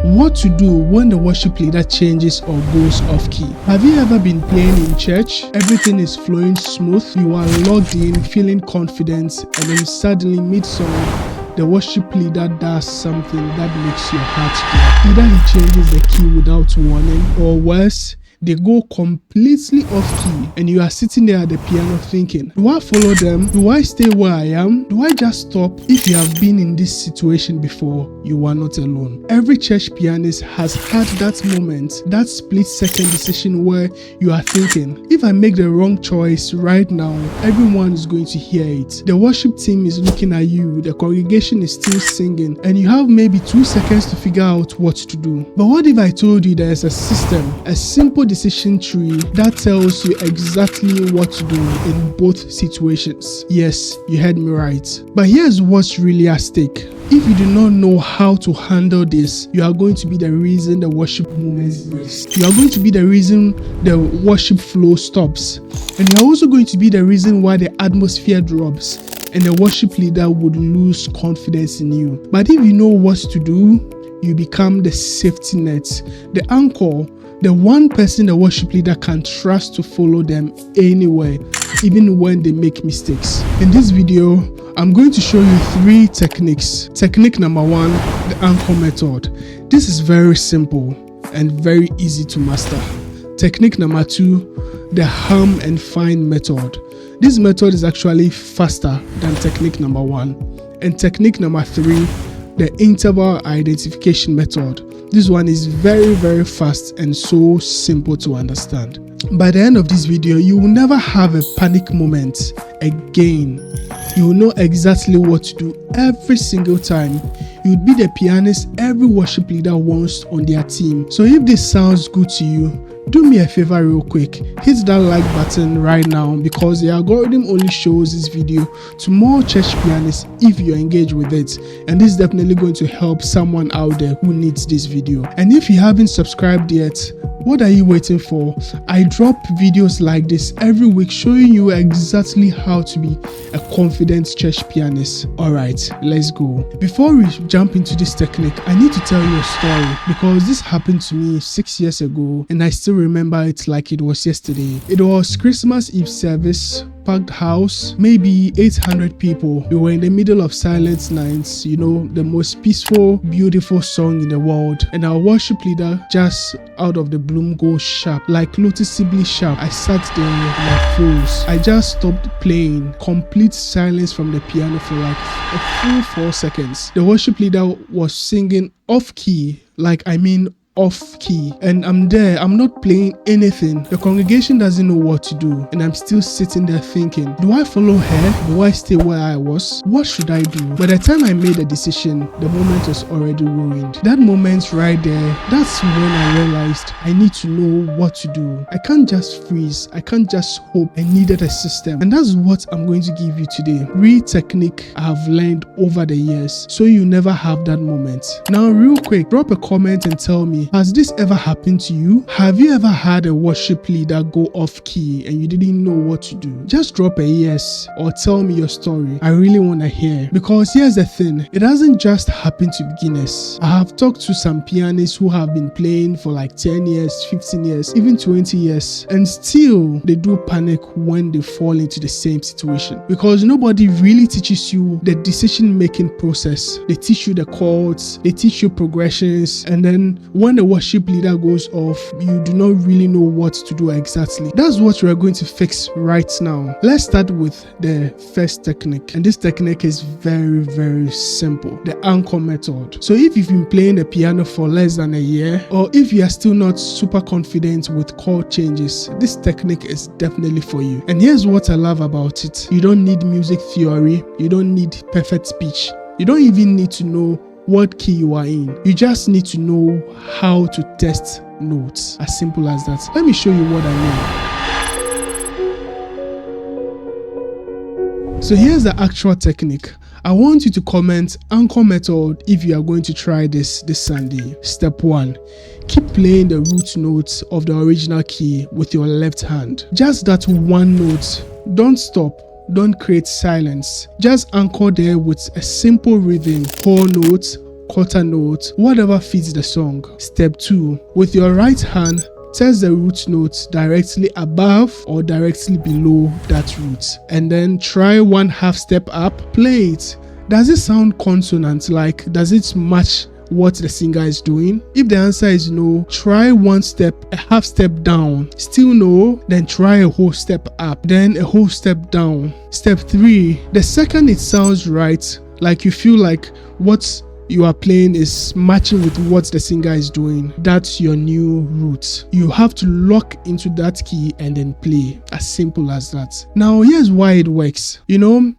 What to do when the worship leader changes or goes off key. Have you ever been playing in church? Everything is flowing smooth, you are logged in, feeling confident, and then suddenly mid-song, the worship leader does something that makes your heart glad. Either he changes the key without warning, or worse, they go completely off key and you are sitting there at the piano thinking, do I follow them? Do I stay where I am? Do I just stop? If you have been in this situation before, you are not alone. Every church pianist has had that moment, that split-second decision where you are thinking, if I make the wrong choice right now, everyone is going to hear it. The worship team is looking at you, the congregation is still singing, and you have maybe 2 seconds to figure out what to do. But what if I told you there is a system, a simple decision tree that tells you exactly what to do in both situations? Yes, you heard me right. But here's what's really at stake. If you do not know how to handle this, you are going to be the reason the worship movement breaks. You are going to be the reason the worship flow stops. And you are also going to be the reason why the atmosphere drops and the worship leader would lose confidence in you. But if you know what to do, you become the safety net, the anchor, the one person the worship leader can trust to follow them anywhere, even when they make mistakes. In this video, I'm going to show you 3 techniques. Technique number 1, the anchor method. This is very simple and very easy to master. Technique number 2, the hum and find method. This method is actually faster than technique number 1. And technique number 3, the interval identification method. This one is very fast and so simple to understand. By the end of this video, you will never have a panic moment again. You will know exactly what to do every single time. You will be the pianist every worship leader wants on their team. So if this sounds good to you, do me a favor real quick, hit that like button right now because the algorithm only shows this video to more church pianists if you engage with it, and this is definitely going to help someone out there who needs this video. And if you haven't subscribed yet, what are you waiting for? I drop videos like this every week showing you exactly how to be a confident church pianist. Alright, let's go. Before we jump into this technique, I need to tell you a story because this happened to me 6 years ago and I still remember it like it was yesterday. It was Christmas Eve service, packed house, maybe 800 people. We were in the middle of Silent Nights, you know, the most peaceful, beautiful song in the world. And our worship leader just out of the bloom goes sharp, like noticeably sharp. I sat there like froze. I just stopped playing. Complete silence from the piano for like a full 4 seconds. The worship leader was singing off key, off key, and I'm there, I'm not playing anything. The congregation doesn't know what to do, and I'm still sitting there thinking, do I follow her? Do I stay where I was? What should I do? By the time I made a decision, the moment was already ruined. That moment right there, that's when I realized I need to know what to do. I can't just freeze, I can't just hope. I needed a system, and that's what I'm going to give you today. 3 technique I have learned over the years so you never have that moment. Now real quick, drop a comment and tell me, has this ever happened to you? Have you ever had a worship leader go off key and you didn't know what to do? Just drop a yes or tell me your story. I really want to hear, because here's the thing, it doesn't just happen to beginners. I have talked to some pianists who have been playing for like 10 years, 15 years, even 20 years, and still they do panic when they fall into the same situation, because nobody really teaches you the decision making process. They teach you the chords, they teach you progressions, and then when the worship leader goes off, you do not really know what to do exactly. That's what we're going to fix right now. Let's start with the first technique, and this technique is very simple, the anchor method. So if you've been playing the piano for less than a year, or if you are still not super confident with chord changes, this technique is definitely for you. And here's what I love about it. You don't need music theory, you don't need perfect speech, you don't even need to know what key you are in. You just need to know how to test notes. As simple as that. Let me show you what I mean. So here's the actual technique. I want you to comment anchor method if you are going to try this Sunday. Step 1. Keep playing the root notes of the original key with your left hand. Just that one note. Don't stop. Don't create silence. Just anchor there with a simple rhythm, whole notes, quarter note, whatever fits the song. Step 2. With your right hand, test the root note directly above or directly below that root, and then try one half step up. Play it. Does it sound consonant? Like, does it match what the singer is doing? If the answer is no, try a half step down. Still no, then try a whole step up, then a whole step down. Step 3. The second it sounds right, like you feel like what you are playing is matching with what the singer is doing, that's your new root. You have to lock into that key and then play. As simple as that. Now here's why it works.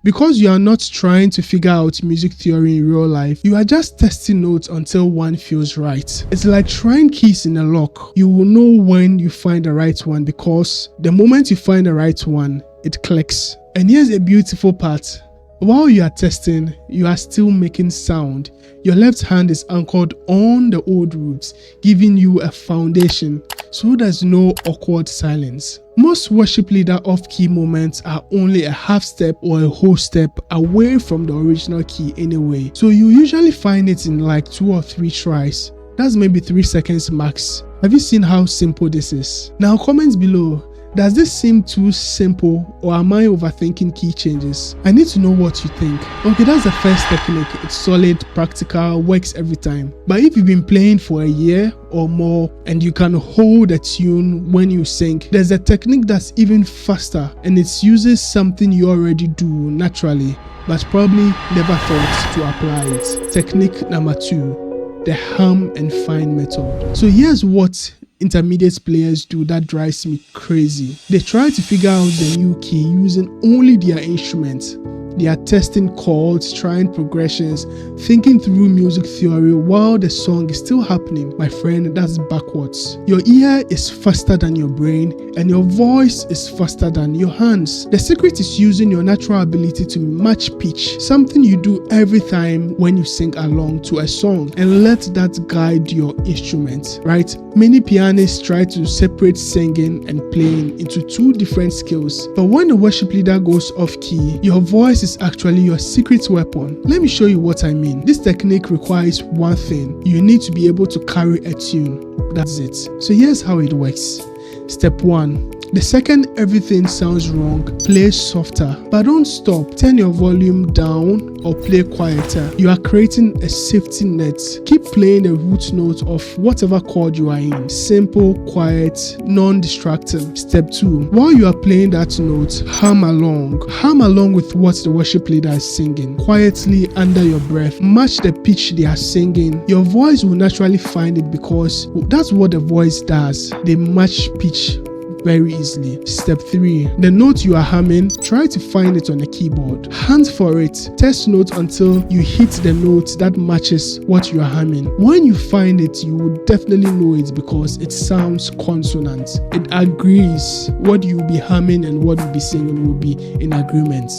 Because you are not trying to figure out music theory in real life, you are just testing notes until one feels right. It's like trying keys in a lock. You will know when you find the right one, because the moment you find the right one, it clicks. And here's a beautiful part. While you are testing, you are still making sound. Your left hand is anchored on the old roots, giving you a foundation, so there's no awkward silence. Most worship leader off-key moments are only a half step or a whole step away from the original key anyway, so you usually find it in like 2 or 3 tries. That's maybe 3 seconds max. Have you seen how simple this is? Now comment below. Does this seem too simple, or am I overthinking key changes? I need to know what you think. Okay, that's the first technique. It's solid, practical, works every time. But if you've been playing for a year or more and you can hold a tune when you sing, there's a technique that's even faster, and it uses something you already do naturally but probably never thought to apply it. Technique number 2, the hum and find method. So here's what intermediate players do that drives me crazy. They try to figure out the new key using only their instrument. They are testing chords, trying progressions, thinking through music theory while the song is still happening. My friend, that's backwards. Your ear is faster than your brain, and your voice is faster than your hands. The secret is using your natural ability to match pitch, something you do every time when you sing along to a song, and let that guide your instrument, right? Many pianists try to separate singing and playing into 2 different skills, but when the worship leader goes off key, your voice is actually your secret weapon. Let me show you what I mean. This technique requires one thing. You need to be able to carry a tune. That's it. So here's how it works. Step 1. The second everything sounds wrong, play softer, but don't stop. Turn your volume down or play quieter. You are creating a safety net. Keep playing the root note of whatever chord you are in. Simple, quiet, non-distracting. Step 2. While you are playing that note, hum along. Hum along with what the worship leader is singing. Quietly under your breath. Match the pitch they are singing. Your voice will naturally find it, because that's what the voice does. They match pitch very easily. Step 3. The note you are humming, try to find it on a keyboard. Hunt for it. Test note until you hit the note that matches what you are humming. When you find it, you will definitely know it because it sounds consonant. It agrees. What you will be humming and what you will be singing will be in agreement.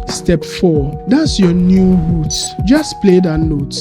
Step 4. That's your new root. Just play that note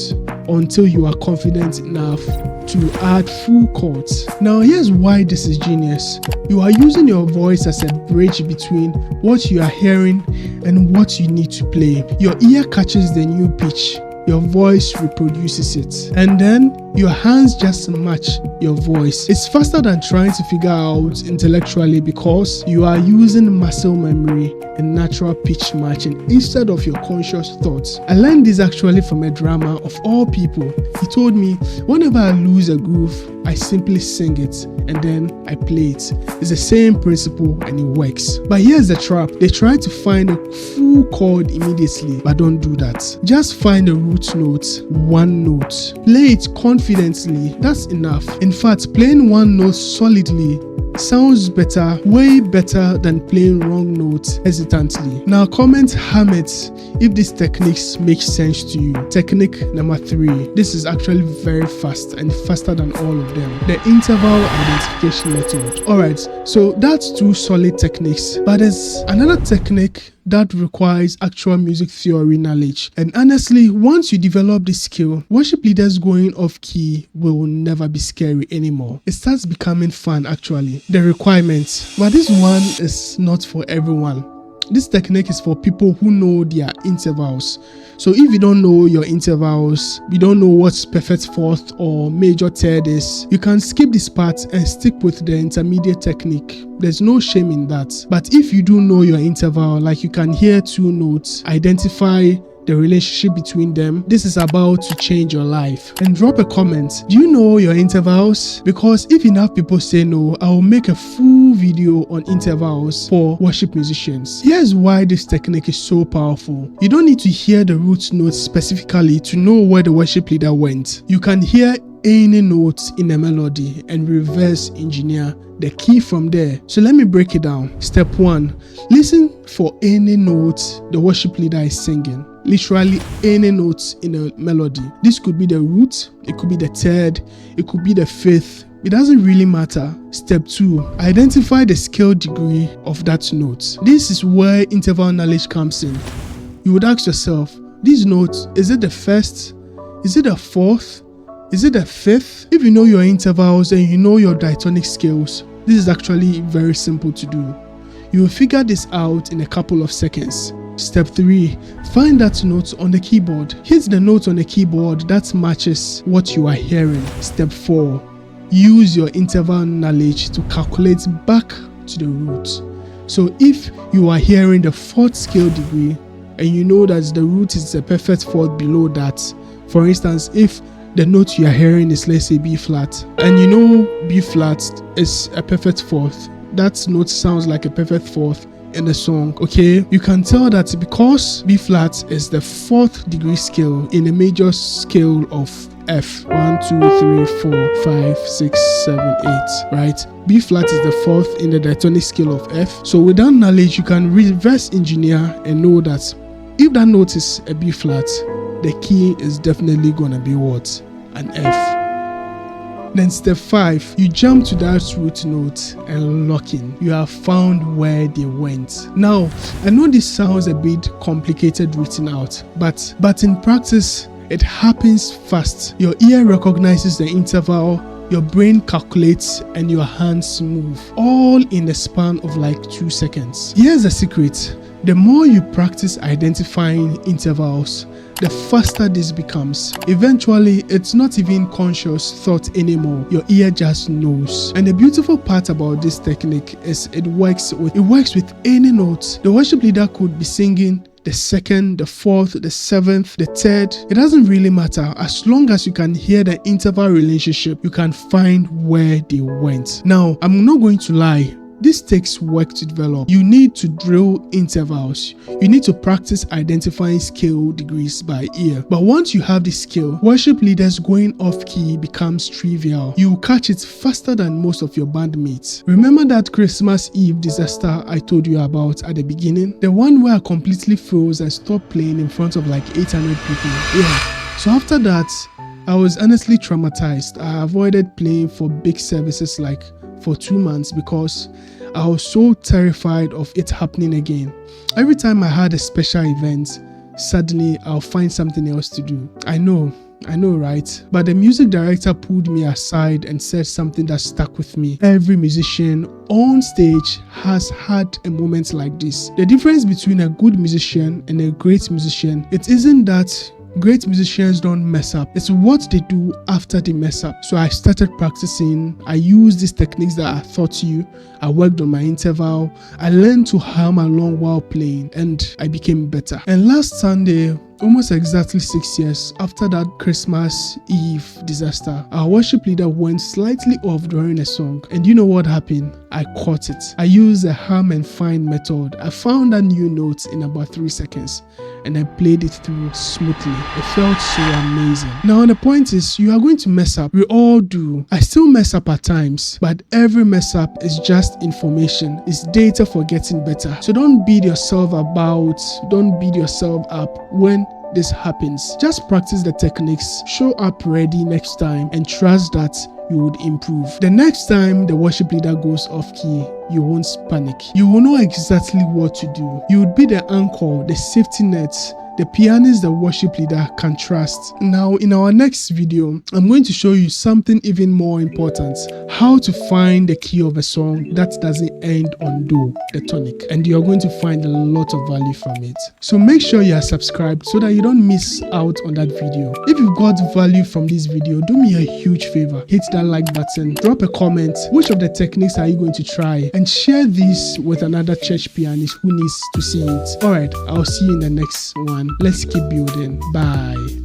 until you are confident enough to add full chords. Now here's why this is genius. You are using your voice as a bridge between what you are hearing and what you need to play. Your ear catches the new pitch. Your voice reproduces it, and then your hands just match your voice. It's faster than trying to figure out intellectually because you are using muscle memory and natural pitch matching instead of your conscious thoughts. I learned this actually from a drummer of all people. He told me, whenever I lose a groove, I simply sing it and then I play it. It's the same principle and it works. But here's the trap. They try to find a full chord immediately, but don't do that. Just find a root note, one note. Play it confidently. That's enough. In fact, playing one note solidly sounds better, way better than playing wrong notes hesitantly. Now comment hum it if these techniques make sense to you. Technique number 3. This is actually very fast and faster than all of them. The interval identification method. Alright, so that's 2 solid techniques, but there's another technique that requires actual music theory knowledge. And honestly, once you develop this skill, worship leaders going off key will never be scary anymore. It starts becoming fun actually. The requirements. But this one is not for everyone. This technique is for people who know their intervals. So if you don't know your intervals, you don't know what perfect fourth or major third is, you can skip this part and stick with the intermediate technique. There's no shame in that. But if you do know your interval, like you can hear two notes, identify the relationship between them, this is about to change your life. And drop a comment. Do you know your intervals? Because if enough people say no, I will make a full video on intervals for worship musicians. Here's why this technique is so powerful. You don't need to hear the root notes specifically to know where the worship leader went. You can hear any notes in a melody and reverse engineer the key from there. So let me break it down. Step 1. Listen for any note the worship leader is singing. Literally any notes in a melody. This could be the root, it could be the third, it could be the fifth. It doesn't really matter. Step 2. Identify the scale degree of that note. This is where interval knowledge comes in. You would ask yourself, these notes, is it the first? Is it the fourth? Is it the fifth? If you know your intervals and you know your diatonic scales, this is actually very simple to do. You will figure this out in a couple of seconds. Step 3. Find that note on the keyboard. Hit the note on the keyboard that matches what you are hearing. Step 4. Use your interval knowledge to calculate back to the root. So if you are hearing the fourth scale degree and you know that the root is a perfect fourth below that, for instance, if the note you are hearing is, let's say, B flat, and you know B flat is a perfect fourth, that note sounds like a perfect fourth in the song, okay? You can tell that because B flat is the fourth degree scale in a major scale of F. 1, 2, 3, 4, 5, 6, 7, 8, right? B flat is the fourth in the diatonic scale of F. So with that knowledge, you can reverse engineer and know that if that note is a B flat, the key is definitely gonna be what? An F. Then step 5, you jump to that root note and lock in. You have found where they went. Now, I know this sounds a bit complicated written out, but in practice, it happens fast. Your ear recognizes the interval, your brain calculates, and your hands move, all in the span of like 2 seconds. Here's the secret. The more you practice identifying intervals, the faster this becomes. Eventually, it's not even conscious thought anymore. Your ear just knows. And the beautiful part about this technique is it works with any note. The worship leader could be singing the second, the fourth, the seventh, the third. It doesn't really matter. As long as you can hear the interval relationship, you can find where they went. Now, I'm not going to lie. This takes work to develop. You need to drill intervals. You need to practice identifying scale degrees by ear. But once you have this skill, worship leaders going off key becomes trivial. You will catch it faster than most of your bandmates. Remember that Christmas Eve disaster I told you about at the beginning? The one where I completely froze and stopped playing in front of like 800 people. Yeah. So after that, I was honestly traumatized. I avoided playing for big services like for 2 months because I was so terrified of it happening again. Every time I had a special event, suddenly I'll find something else to do. I know, right? But the music director pulled me aside and said something that stuck with me. Every musician on stage has had a moment like this. The difference between a good musician and a great musician, it isn't that great musicians don't mess up. It's what they do after they mess up. So I started practicing. I used these techniques that I taught you. I worked on my interval. I learned to hum along while playing, and I became better. And last Sunday, almost exactly 6 years after that Christmas Eve disaster, our worship leader went slightly off during a song. And you know what happened? I caught it. I used a hum and find method. I found that new note in about 3 seconds and I played it through smoothly. It felt so amazing. Now the point is, you are going to mess up. We all do. I still mess up at times, but every mess up is just information. It's data for getting better. So don't beat yourself up when this happens. Just practice the techniques, show up ready next time, and trust that you would improve. The next time the worship leader goes off key, you won't panic. You will know exactly what to do. You would be the anchor, the safety net, the pianist, the worship leader can trust. Now, in our next video, I'm going to show you something even more important: how to find the key of a song that doesn't end on Do, the tonic, and you're going to find a lot of value from it. So make sure you are subscribed so that you don't miss out on that video. If you've got value from this video, do me a huge favor: hit that like button, drop a comment, which of the techniques are you going to try, and share this with another church pianist who needs to see it. Alright, I'll see you in the next one. Let's keep building. Bye.